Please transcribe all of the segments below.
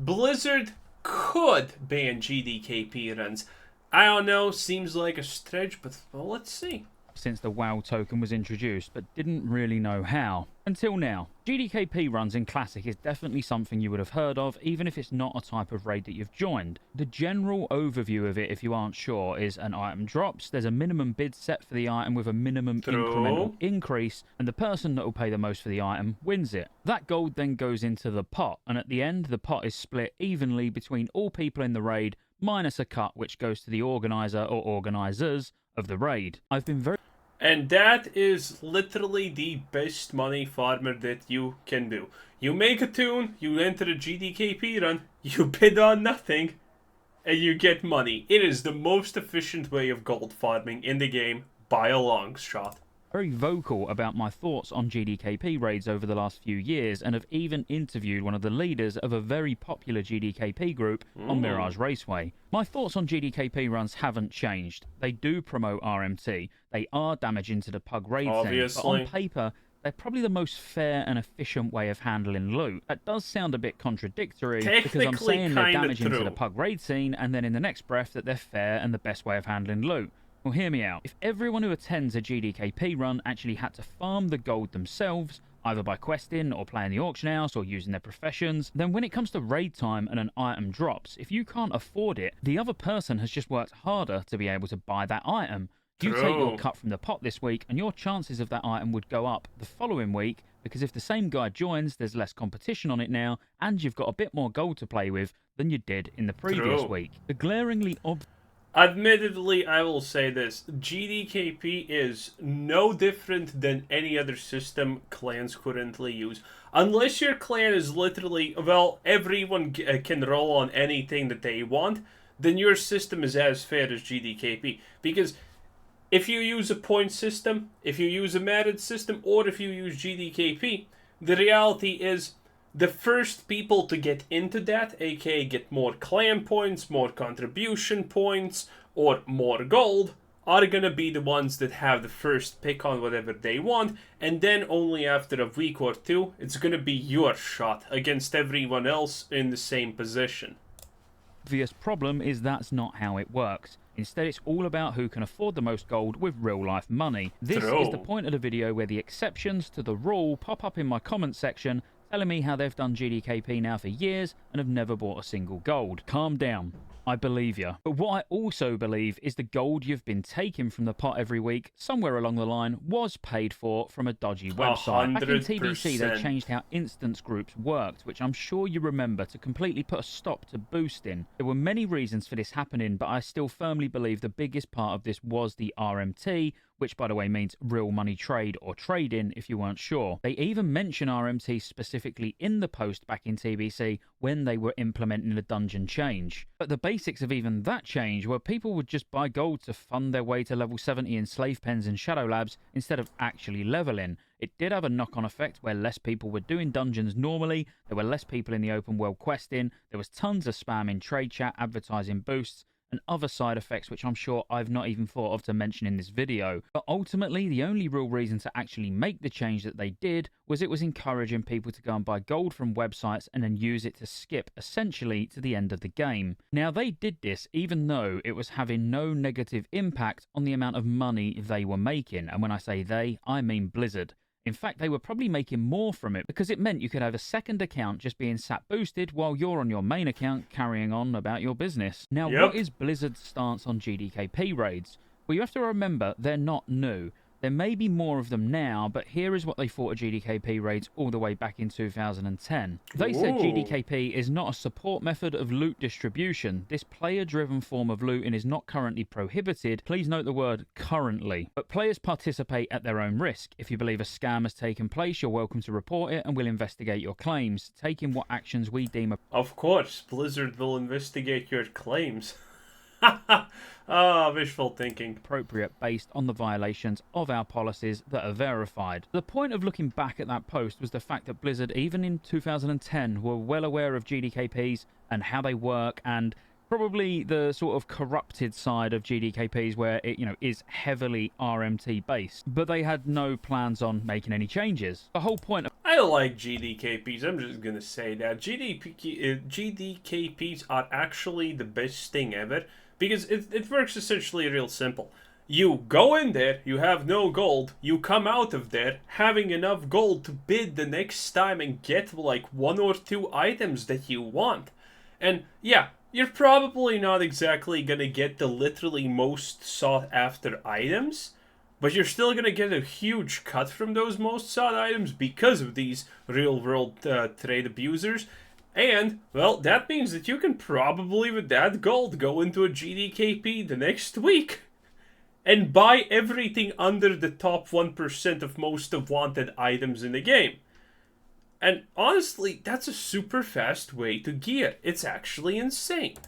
Blizzard could ban GDKP runs. I don't know, seems like a stretch, but well, let's see. Since the WoW token was introduced, but didn't really know how. Until now. GDKP runs in Classic is definitely something you would have heard of, even if it's not a type of raid that you've joined. The general overview of it, if you aren't sure, is an item drops, there's a minimum bid set for the item with a minimum incremental increase, and the person that will pay the most for the item wins it. That gold then goes into the pot, and at the end, the pot is split evenly between all people in the raid, minus a cut which goes to the organizer or organizers of the raid. And that is literally the best money farmer that you can do. You make a tune, you enter a GDKP run, you bid on nothing, and you get money. It is the most efficient way of gold farming in the game by a long shot. Very vocal about my thoughts on GDKP raids over the last few years, and have even interviewed one of the leaders of a very popular GDKP group on Mirage Raceway. My thoughts on GDKP runs haven't changed. They do promote RMT. They are damaging to the pug raid scene, but on paper, they're probably the most fair and efficient way of handling loot. That does sound a bit contradictory, because I'm saying they're damaging to the pug raid scene, and then in the next breath that they're fair and the best way of handling loot. Well, hear me out. If everyone who attends a GDKP run actually had to farm the gold themselves, either by questing or playing the auction house or using their professions, then when it comes to raid time and an item drops, if you can't afford it, the other person has just worked harder to be able to buy that item. You take your cut from the pot this week, and your chances of that item would go up the following week, because if the same guy joins, there's less competition on it now, and you've got a bit more gold to play with than you did in the previous week. The glaringly obvious... Admittedly, I will say this. GDKP is no different than any other system clans currently use. Unless your clan is literally, well, everyone can roll on anything that they want, then your system is as fair as GDKP. Because if you use a point system, if you use a merit system, or if you use GDKP, the reality is the first people to get into that, aka get more clan points, more contribution points, or more gold, are gonna be the ones that have the first pick on whatever they want, and then only after a week or two, it's gonna be your shot against everyone else in the same position. The obvious problem is that's not how it works. Instead, it's all about who can afford the most gold with real-life money. This is the point of the video where the exceptions to the rule pop up in my comment section, telling me how they've done GDKP now for years and have never bought a single gold. Calm down. I believe you. But what I also believe is the gold you've been taking from the pot every week, somewhere along the line, was paid for from a dodgy website. 100%. Back in TBC, they changed how instance groups worked, which I'm sure you remember, to completely put a stop to boosting. There were many reasons for this happening, but I still firmly believe the biggest part of this was the RMT, which by the way means real money trade or trade-in if you weren't sure. They even mention RMT specifically in the post back in TBC when they were implementing the dungeon change. But the basics of even that change were people would just buy gold to fund their way to level 70 in slave pens and shadow labs instead of actually leveling. It did have a knock-on effect where less people were doing dungeons normally, there were less people in the open world questing, there was tons of spam in trade chat advertising boosts, and other side effects which I'm sure I've not even thought of to mention in this video. But ultimately, the only real reason to actually make the change that they did was it was encouraging people to go and buy gold from websites and then use it to skip essentially to the end of the game. Now, they did this even though it was having no negative impact on the amount of money they were making, and when I say they, I mean Blizzard. In fact, they were probably making more from it because it meant you could have a second account just being sat boosted while you're on your main account carrying on about your business. Now, what is Blizzard's stance on GDKP raids? Well, you have to remember they're not new. There may be more of them now, but here is what they thought of GDKP raids all the way back in 2010. They said GDKP is not a support method of loot distribution. This player-driven form of looting is not currently prohibited. Please note the word currently. But players participate at their own risk. If you believe a scam has taken place, you're welcome to report it and we'll investigate your claims, taking what actions we deem... Of course, Blizzard will investigate your claims. Wishful thinking. Appropriate based on the violations of our policies that are verified. The point of looking back at that post was the fact that Blizzard, even in 2010, were well aware of GDKPs and how they work, and probably the sort of corrupted side of GDKPs where it, is heavily RMT based. But they had no plans on making any changes. The whole point of... I I like GDKPs. I'm just gonna say that GDKPs are actually the best thing ever because it works essentially real simple. You go in there, you have no gold, you come out of there having enough gold to bid the next time and get like 1 or 2 items that you want. And yeah, you're probably not exactly gonna get the literally most sought after items, but you're still gonna get a huge cut from those most sought items because of these real world trade abusers. And, well, that means that you can probably with that gold go into a GDKP the next week and buy everything under the top 1% of most of wanted items in the game. And honestly, that's a super fast way to gear. It's actually insane.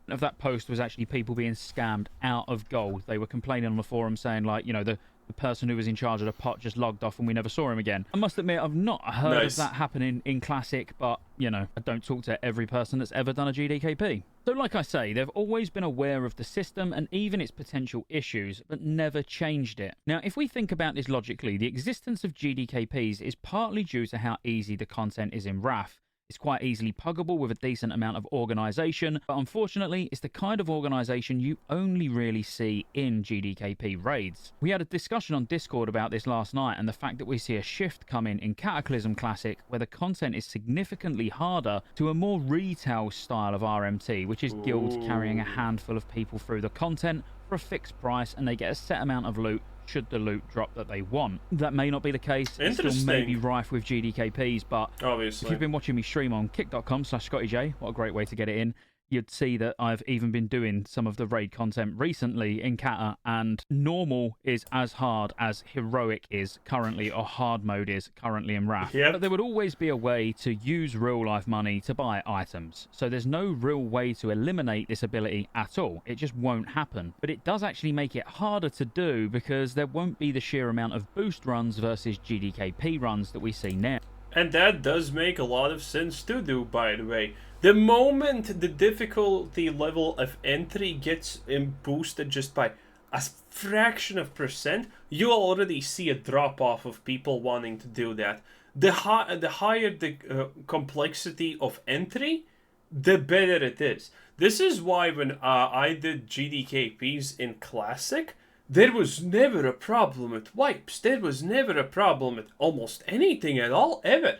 Of that post was actually people being scammed out of gold. They were complaining on the forum saying, like, you know, the person who was in charge of the pot just logged off and we never saw him again. I must admit, I've not heard of that happening in Classic, but, you know, I don't talk to every person that's ever done a GDKP. So like I say, they've always been aware of the system and even its potential issues, but never changed it. Now, if we think about this logically, the existence of GDKPs is partly due to how easy the content is in RAF. It's quite easily puggable with a decent amount of organisation, but unfortunately, it's the kind of organisation you only really see in GDKP raids. We had a discussion on Discord about this last night, and the fact that we see a shift come in Cataclysm Classic, where the content is significantly harder to a more retail style of RMT, which is guilds carrying a handful of people through the content for a fixed price, and they get a set amount of loot should the loot drop that they want. That may not be the case. It still may be rife with GDKPs, but obviously, if you've been watching me stream on kick.com/ScottyJ, what a great way to get it in, you'd see that I've even been doing some of the raid content recently in Kata, and normal is as hard as heroic is currently, or hard mode is currently in RAF. Yep. But there would always be a way to use real life money to buy items, so there's no real way to eliminate this ability at all. It just won't happen. But it does actually make it harder to do because there won't be the sheer amount of boost runs versus GDKP runs that we see now. And that does make a lot of sense to do, by the way. The moment the difficulty level of entry gets boosted just by a fraction of percent, you already see a drop-off of people wanting to do that. The higher the complexity of entry, the better it is. This is why when I did GDKPs in Classic, there was never a problem with wipes. There was never a problem with almost anything at all, ever.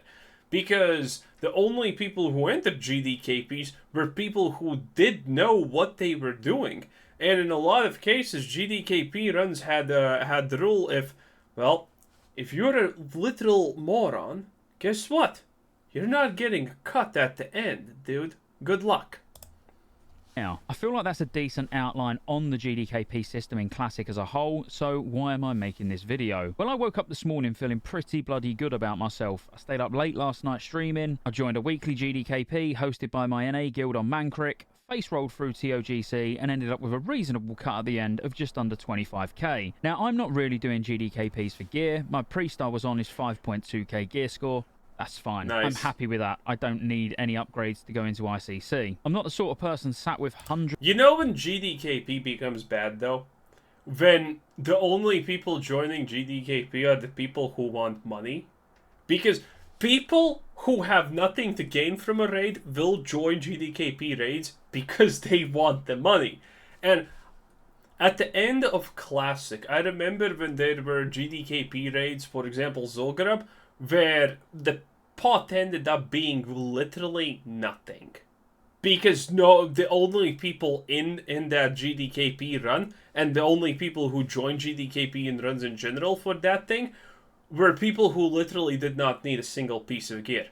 Because the only people who entered GDKPs were people who did know what they were doing. And in a lot of cases, GDKP runs had the rule if you're a literal moron, guess what? You're not getting a cut at the end, dude. Good luck. Now, I feel like that's a decent outline on the GDKP system in Classic as a whole, so why am I making this video? Well, I woke up this morning feeling pretty bloody good about myself. I stayed up late last night streaming, I joined a weekly GDKP hosted by my NA guild on Mancrick, face rolled through TOGC and ended up with a reasonable cut at the end of just under 25k. Now, I'm not really doing GDKPs for gear. My pre-star was on his 5.2k gear score. That's fine. Nice. I'm happy with that. I don't need any upgrades to go into ICC. I'm not the sort of person sat with hundreds... You know when GDKP becomes bad, though? When the only people joining GDKP are the people who want money? Because people who have nothing to gain from a raid will join GDKP raids because they want the money. And at the end of Classic, I remember when there were GDKP raids, for example, Zul'Gurub, where the pot ended up being literally nothing. Because the only people in that GDKP run, and the only people who join GDKP and runs in general for that thing, were people who literally did not need a single piece of gear.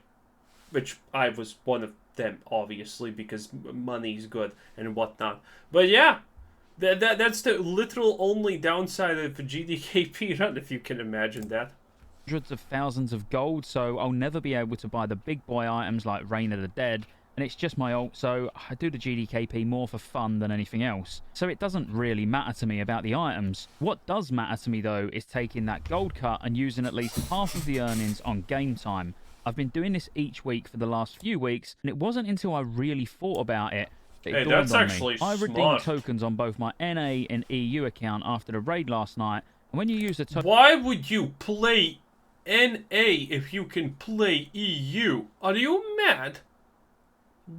Which I was one of them, obviously, because money's good and whatnot. But yeah, that's the literal only downside of a GDKP run, if you can imagine that. Hundreds of thousands of gold, so I'll never be able to buy the big boy items like Reign of the Dead, and it's just my ult, so I do the GDKP more for fun than anything else. So it doesn't really matter to me about the items. What does matter to me though is taking that gold cut and using at least half of the earnings on game time. I've been doing this each week for the last few weeks, and it wasn't until I really thought about it that it dawned on me. I redeemed tokens on both my NA and EU account after the raid last night, and when you use the Why would you play NA if you can play EU. Are you mad?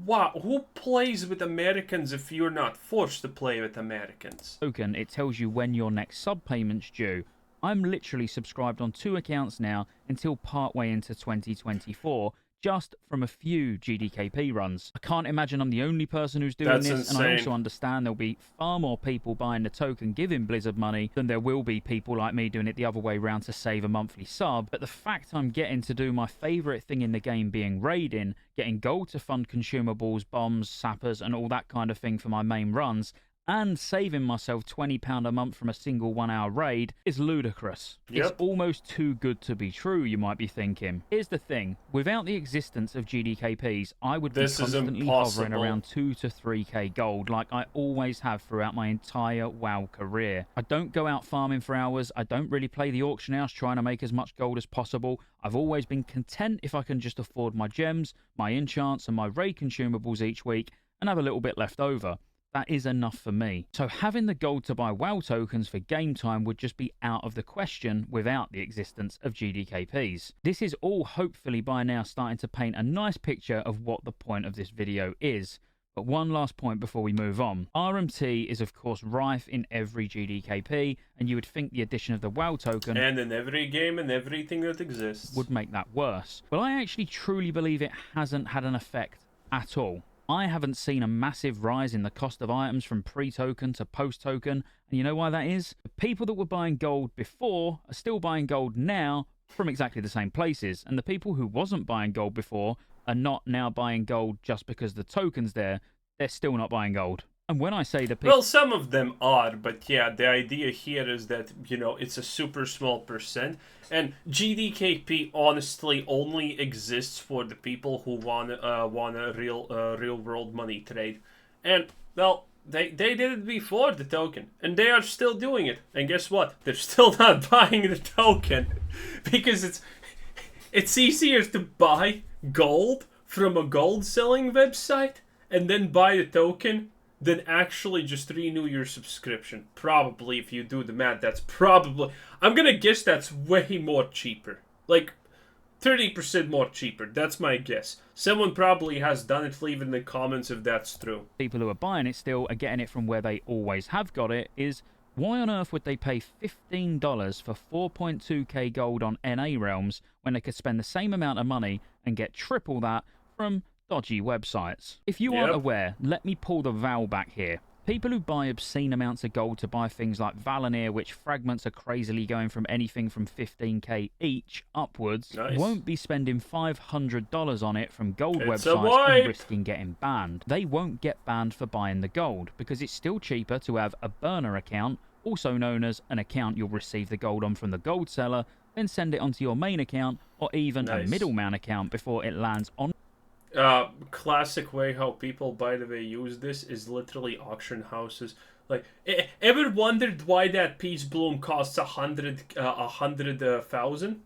Wow, who plays with Americans if you're not forced to play with Americans? Token, it tells you when your next sub payment's due. I'm literally subscribed on 2 accounts now until partway into 2024, just from a few GDKP runs. I can't imagine I'm the only person who's doing That's this, insane. and I also understand there'll be far more people buying the token giving Blizzard money than there will be people like me doing it the other way round to save a monthly sub. But the fact I'm getting to do my favourite thing in the game being raiding, getting gold to fund consumables, bombs, sappers and all that kind of thing for my main runs, and saving myself £20 a month from a single 1 hour raid is ludicrous. Yep. It's almost too good to be true, you might be thinking. Here's the thing, without the existence of GDKPs, I would be constantly hovering around 2 to 3k gold like I always have throughout my entire WoW career. I don't go out farming for hours, I don't really play the auction house trying to make as much gold as possible. I've always been content if I can just afford my gems, my enchants and my raid consumables each week and have a little bit left over. That is enough for me. So having the gold to buy WoW tokens for game time would just be out of the question without the existence of GDKPs. This is all hopefully by now starting to paint a nice picture of what the point of this video is. But one last point before we move on. RMT is of course rife in every GDKP, and you would think the addition of the WoW token and in every game and everything that exists would make that worse. But I actually truly believe it hasn't had an effect at all. I haven't seen a massive rise in the cost of items from pre-token to post-token, and you know why that is? The people that were buying gold before are still buying gold now from exactly the same places, and the people who wasn't buying gold before are not now buying gold just because the token's there. They're still not buying gold. And when I say the people... Well, some of them are, but yeah, the idea here is that, you know, it's a super small percent. And GDKP honestly only exists for the people who want a real world money trade. And, well, they did it before the token. And they are still doing it. And guess what? They're still not buying the token. Because it's easier to buy gold from a gold selling website and then buy the token than actually just renew your subscription. Probably, if you do the math, that's probably... I'm gonna guess that's way more cheaper. Like, 30% more cheaper. That's my guess. Someone probably has done it. Leave in the comments if that's true. People who are buying it still are getting it from where they always have got it is... Why on earth would they pay $15 for 4.2k gold on NA realms when they could spend the same amount of money and get triple that from dodgy websites? If you aren't aware, let me pull the Val back here. People who buy obscene amounts of gold to buy things like Valinir, which fragments are crazily going from anything from 15k each upwards, won't be spending $500 on it from gold websites and risking getting banned. They won't get banned for buying the gold, because it's still cheaper to have a burner account, also known as an account you'll receive the gold on from the gold seller, then send it onto your main account, or even a middleman account before it lands on. Classic way how people, by the way, use this is literally auction houses. Like, ever wondered why that peace bloom costs 100,000?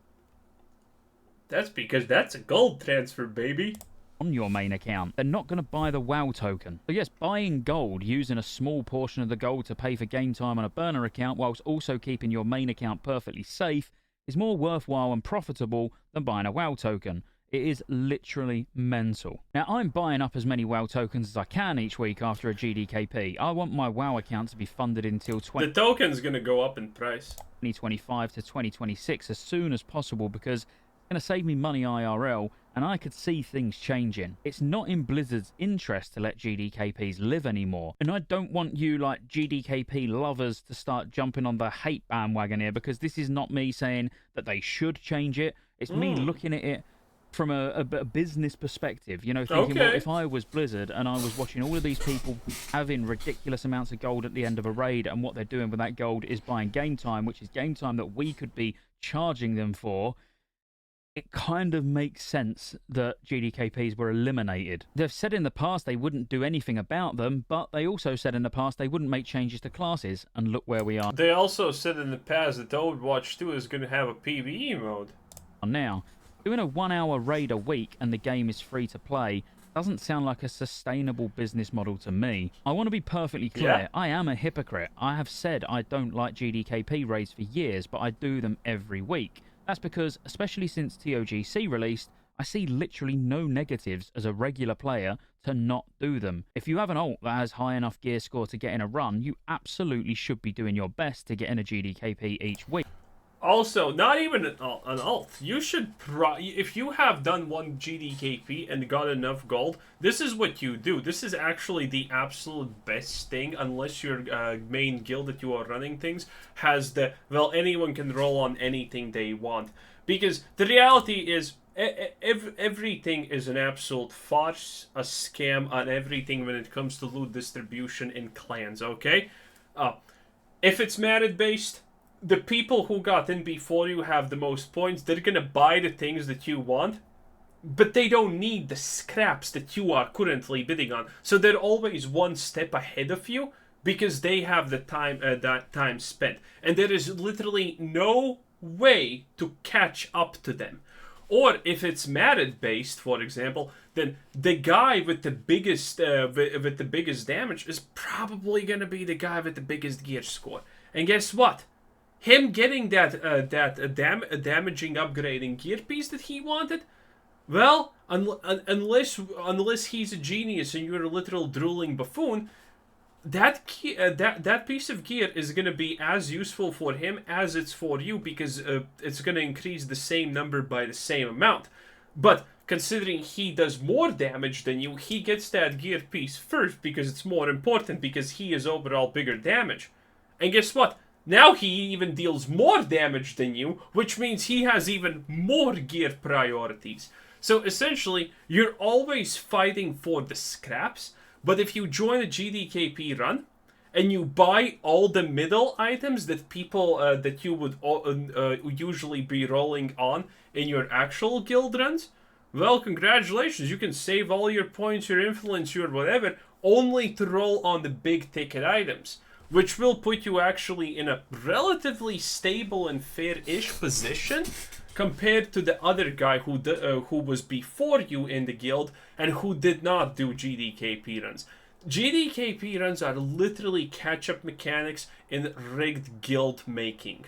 That's because that's a gold transfer, baby. On your main account. They're not going to buy the WoW token. So yes, buying gold, using a small portion of the gold to pay for game time on a burner account whilst also keeping your main account perfectly safe is more worthwhile and profitable than buying a WoW token. It is literally mental. Now, I'm buying up as many WoW tokens as I can each week after a GDKP. I want my WoW account to be funded until the token's going to go up in price. 2025 to 2026 as soon as possible, because it's going to save me money IRL, and I could see things changing. It's not in Blizzard's interest to let GDKPs live anymore, and I don't want you, like, GDKP lovers to start jumping on the hate bandwagon here, because this is not me saying that they should change it. It's me looking at it from a business perspective, you know, thinking, well, if I was Blizzard and I was watching all of these people having ridiculous amounts of gold at the end of a raid, and what they're doing with that gold is buying game time, which is game time that we could be charging them for, it kind of makes sense that GDKPs were eliminated. They've said in the past they wouldn't do anything about them, but they also said in the past they wouldn't make changes to classes, and look where we are. They also said in the past that Overwatch 2 is going to have a PvE mode. Now, doing a 1 hour raid a week and the game is free to play doesn't sound like a sustainable business model to me. I want to be perfectly clear, I am a hypocrite. I have said I don't like GDKP raids for years, but I do them every week. That's because, especially since TOGC released, I see literally no negatives as a regular player to not do them. If you have an ult that has high enough gear score to get in a run, you absolutely should be doing your best to get in a GDKP each week. Also, not even an ult. You should, if you have done one GDKP and got enough gold, this is what you do. This is actually the absolute best thing, unless your main guild that you are running things has the, well, anyone can roll on anything they want. Because the reality is, everything is an absolute farce, a scam on everything when it comes to loot distribution in clans, okay? If it's merit-based, the people who got in before you have the most points. They're gonna buy the things that you want, but they don't need the scraps that you are currently bidding on. So they're always one step ahead of you because they have the time, that time spent, and there is literally no way to catch up to them. Or if it's merit based, for example, then the guy with the biggest with the biggest damage is probably gonna be the guy with the biggest gear score. And guess what? Him getting that damaging upgrading gear piece that he wanted, well, unless he's a genius and you're a literal drooling buffoon, that piece of gear is gonna be as useful for him as it's for you, because it's gonna increase the same number by the same amount. But considering he does more damage than you, he gets that gear piece first because it's more important, because he is overall bigger damage. And guess what? Now he even deals more damage than you, which means he has even more gear priorities. So essentially, you're always fighting for the scraps, but if you join a GDKP run, and you buy all the middle items that people, that you would usually be rolling on in your actual guild runs, well, congratulations, you can save all your points, your influence, your whatever, only to roll on the big ticket items, which will put you actually in a relatively stable and fair-ish position compared to the other guy who was before you in the guild and who did not do GDKP runs. GDKP runs are literally catch-up mechanics in rigged guild making.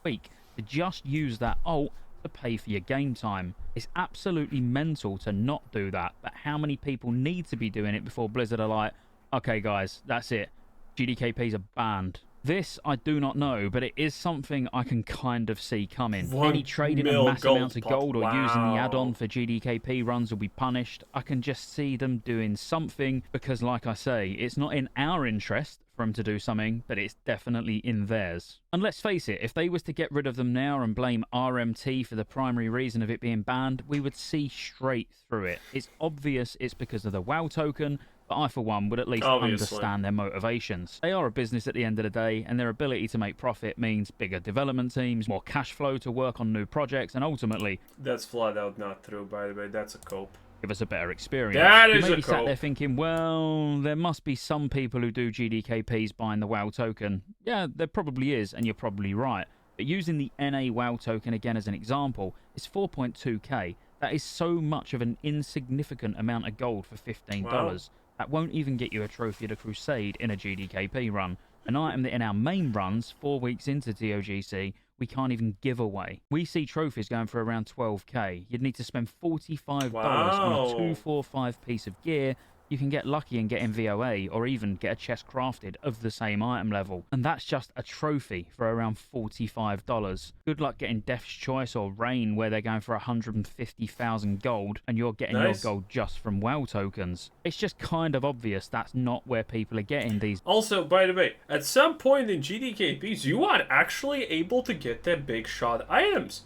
Week to just use that ult to pay for your game time. It's absolutely mental to not do that, but how many people need to be doing it before Blizzard are like, okay guys, that's it. GDKPs are banned. This I do not know, but it is something I can kind of see coming. Any trading a massive amounts of gold or using the add-on for GDKP runs will be punished. I can just see them doing something because, like I say, it's not in our interest for them to do something, but it's definitely in theirs. And let's face it, if they was to get rid of them now and blame RMT for the primary reason of it being banned, we would see straight through it. It's obvious it's because of the WoW token, but I, for one, would at least understand their motivations. They are a business at the end of the day, and their ability to make profit means bigger development teams, more cash flow to work on new projects, and ultimately... That's flat out not true, by the way. That's a cope. Give us a better experience. That is you may a be sat there thinking, well, there must be some people who do GDKPs buying the WoW token. Yeah, there probably is, and you're probably right. But using the NA WoW token again as an example, it's 4.2k. That is so much of an insignificant amount of gold for $15. Wow. That won't even get you a Trophy of the Crusade in a GDKP run. An item that in our main runs, 4 weeks into TOGC, we can't even give away. We see trophies going for around 12k. You'd need to spend $45 on a 245 piece of gear. You can get lucky and get in VOA, or even get a chest crafted of the same item level. And that's just a trophy for around $45. Good luck getting Death's Choice or Rain, where they're going for 150,000 gold, and you're getting your gold just from WoW tokens. It's just kind of obvious that's not where people are getting these. Also, by the way, at some point in GDKPs, you are actually able to get their big shot items.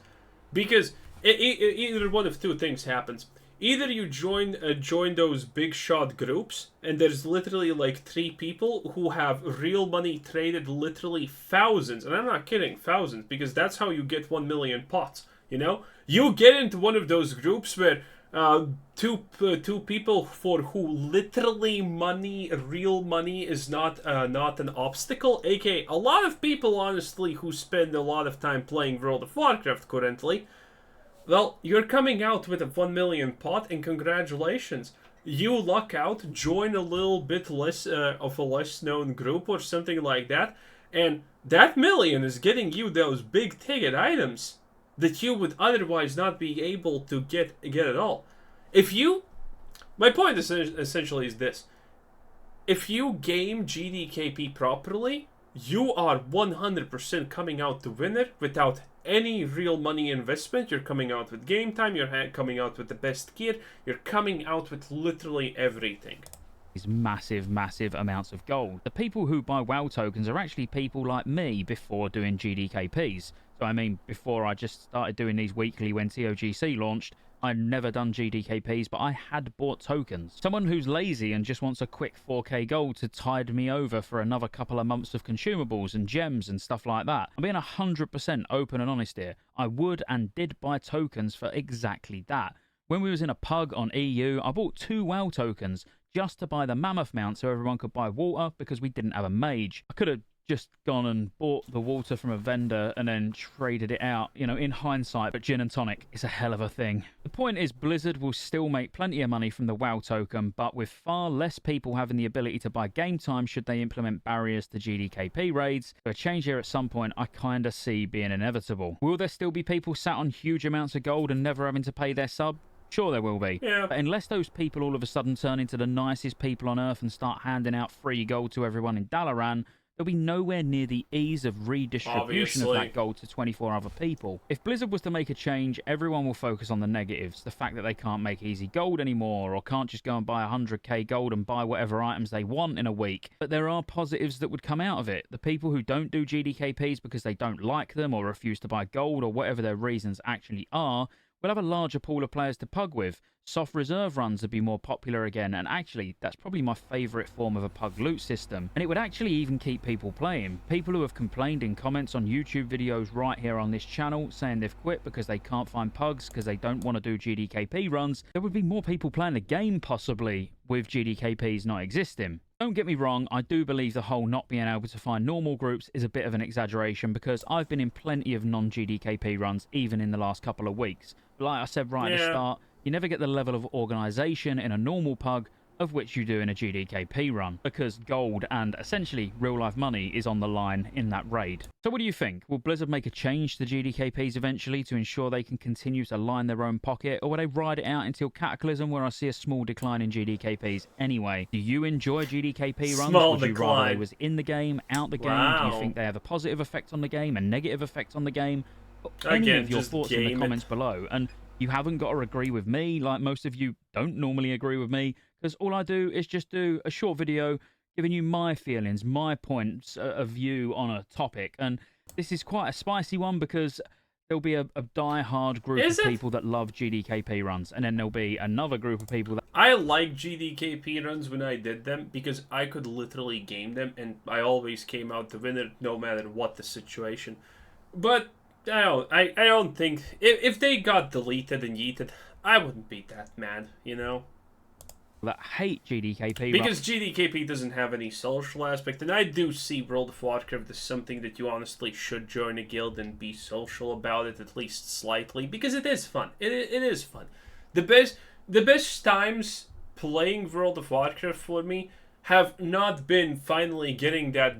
Because either one of two things happens. Either you join those big shot groups, and there's literally like 3 people who have real money traded literally thousands, and I'm not kidding, thousands, because that's how you get 1 million pots, you know? You get into one of those groups where two people for who literally real money is not an obstacle, aka a lot of people, honestly, who spend a lot of time playing World of Warcraft currently. Well, you're coming out with a 1 million pot, and congratulations. You luck out, join a little bit less of a less known group or something like that, and that million is getting you those big ticket items. that you would otherwise not be able to get at all. My point is essentially is this: if you game GDKP properly, you are 100% coming out the winner without any real money investment. You're coming out with game time, you're coming out with the best gear, you're coming out with literally everything. These massive amounts of gold. The people who buy WoW tokens are actually people like me before doing GDKPs. So I mean, before I just started doing these weekly when TOGC launched, I'd never done GDKPs, but I had bought tokens. Someone who's lazy and just wants a quick 4k gold to tide me over for another couple of months of consumables and gems and stuff like that. I'm being 100% open and honest here. I would and did buy tokens for exactly that. When we was in a pug on EU, I bought 2 WoW tokens just to buy the mammoth mount so everyone could buy water because we didn't have a mage. I could have just gone and bought the water from a vendor and then traded it out, you know, in hindsight, but gin and tonic is a hell of a thing. The point is Blizzard will still make plenty of money from the WoW token, but with far less people having the ability to buy game time should they implement barriers to GDKP raids. So a change here at some point I kinda see being inevitable. Will there still be people sat on huge amounts of gold and never having to pay their sub? Sure there will be. Yeah. But unless those people all of a sudden turn into the nicest people on Earth and start handing out free gold to everyone in Dalaran, there'll be nowhere near the ease of redistribution of that gold to 24 other people. If Blizzard was to make a change, everyone will focus on the negatives. The fact that they can't make easy gold anymore, or can't just go and buy 100k gold and buy whatever items they want in a week. But there are positives that would come out of it. The people who don't do GDKPs because they don't like them or refuse to buy gold or whatever their reasons actually are, we'll have a larger pool of players to pug with. Soft reserve runs would be more popular again, and actually, that's probably my favourite form of a pug loot system. And it would actually even keep people playing. People who have complained in comments on YouTube videos right here on this channel, saying they've quit because they can't find pugs, because they don't want to do GDKP runs, there would be more people playing the game, possibly, with GDKPs not existing. Don't get me wrong, I do believe the whole not being able to find normal groups is a bit of an exaggeration, because I've been in plenty of non-GDKP runs, even in the last couple of weeks. But like I said right at the start, you never get the level of organisation in a normal pug of which you do in a GDKP run, because gold and essentially real-life money is on the line in that raid. So what do you think? Will Blizzard make a change to GDKPs eventually to ensure they can continue to line their own pocket, or will they ride it out until Cataclysm, where I see a small decline in GDKPs anyway? Do you enjoy GDKP runs? Would you rather they was in the game, out the game? Do you think they have a positive effect on the game, a negative effect on the game? Any of your thoughts in the comments below. And you haven't got to agree with me, like most of you don't normally agree with me, because all I do is just do a short video giving you my feelings, my points of view on a topic. And this is quite a spicy one, because there'll be a die-hard group of people that love GDKP runs, and then there'll be another group of people that... I like GDKP runs when I did them, because I could literally game them, and I always came out the winner no matter what the situation. But I don't think... If they got deleted and yeeted, I wouldn't be that mad, you know? That hate GDKP. Because GDKP doesn't have any social aspect, and I do see World of Warcraft as something that you honestly should join a guild and be social about it, at least slightly, because it is fun. It is fun. The best times playing World of Warcraft for me have not been finally getting that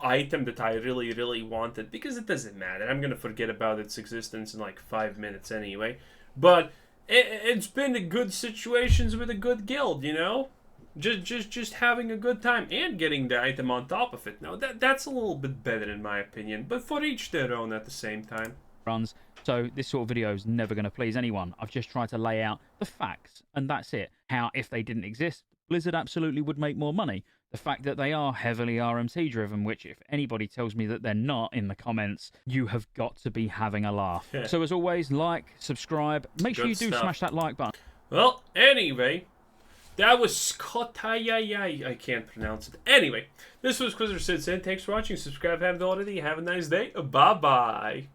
item that I really wanted, because it doesn't matter. I'm gonna forget about its existence in like 5 minutes anyway. But it's been a good situations with a good guild, you know? Just having a good time and getting the item on top of it. Now that's a little bit better in my opinion, but for each their own at the same time. Runs. So this sort of video is never going to please anyone. I've just tried to lay out the facts, and that's it. How, if they didn't exist, Blizzard absolutely would make more money. The fact that they are heavily RMT driven, which if anybody tells me that they're not in the comments, you have got to be having a laugh. So as always, like, subscribe, make sure you do smash that like button. Well, anyway, that was Scott. I can't pronounce it. Anyway, this was Quizzer Sid saying thanks for watching. Subscribe if you haven't already. Have a nice day. Bye-bye.